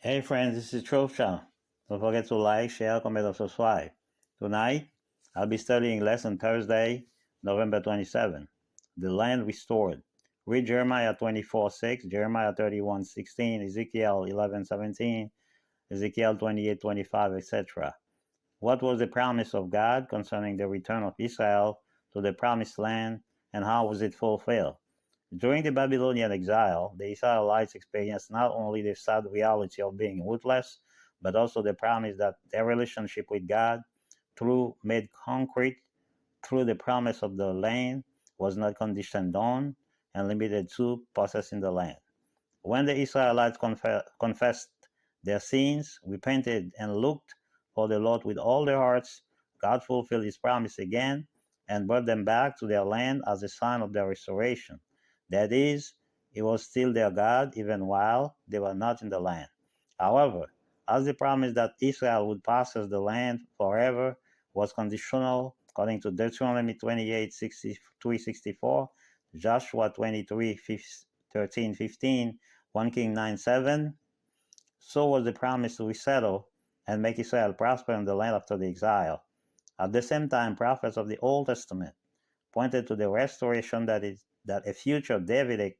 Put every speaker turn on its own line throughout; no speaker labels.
Hey friends, this is Truth Channel. Don't forget to like, share, comment, and subscribe. Tonight, I'll be studying lesson Thursday, November 27. The land restored. Read Jeremiah 24:6, Jeremiah 31:16, Ezekiel 11:17, Ezekiel 28:25, etc. What was the promise of God concerning the return of Israel to the promised land, and how was it fulfilled? During the Babylonian exile, the Israelites experienced not only the sad reality of being rootless, but also the promise that their relationship with God, through made concrete through the promise of the land, was not conditioned on and limited to possessing the land. When the Israelites confessed their sins, repented, and looked for the Lord with all their hearts, God fulfilled his promise again and brought them back to their land as a sign of their restoration. That is, he was still their God even while they were not in the land. However, as the promise that Israel would possess the land forever was conditional, according to Deuteronomy 28:63-64, Joshua 23:13-15, 1 King 9:7, so was the promise to resettle and make Israel prosper in the land after the exile. At the same time, prophets of the Old Testament pointed to the restoration that a future Davidic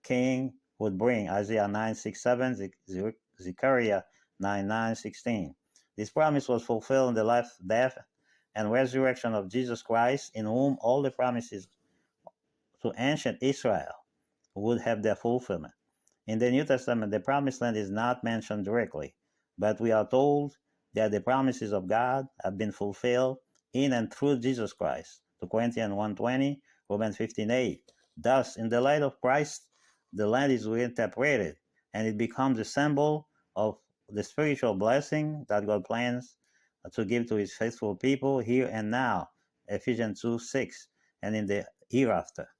king would bring. Isaiah 9:6-7, Zechariah 9:9-16. This promise was fulfilled in the life, death, and resurrection of Jesus Christ, in whom all the promises to ancient Israel would have their fulfillment. In the New Testament, the promised land is not mentioned directly, but we are told that the promises of God have been fulfilled in and through Jesus Christ. 2 Corinthians 1:20, Romans 15:8. Thus, in the light of Christ, the land is reinterpreted, and it becomes a symbol of the spiritual blessing that God plans to give to his faithful people here and now, Ephesians 2:6, and in the hereafter.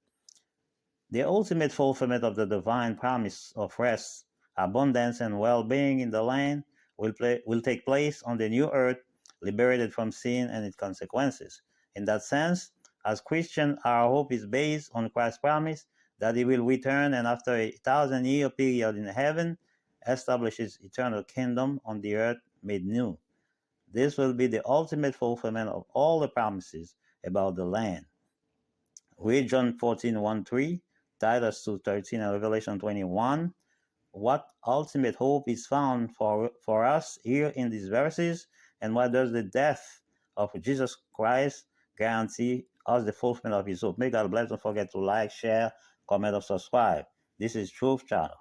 The ultimate fulfillment of the divine promise of rest, abundance, and well-being in the land will take place on the new earth, liberated from sin and its consequences. In that sense, as Christians, our hope is based on Christ's promise that he will return and after a 1,000-year period in heaven, establish his eternal kingdom on the earth made new. This will be the ultimate fulfillment of all the promises about the land. Read John 14:1-3, Titus 2:13, and Revelation 21. What ultimate hope is found for us here in these verses, and what does the death of Jesus Christ guarantee us the fulfillment of his hope? May God bless. Don't forget to like, share, comment, or subscribe. This is Truth Channel.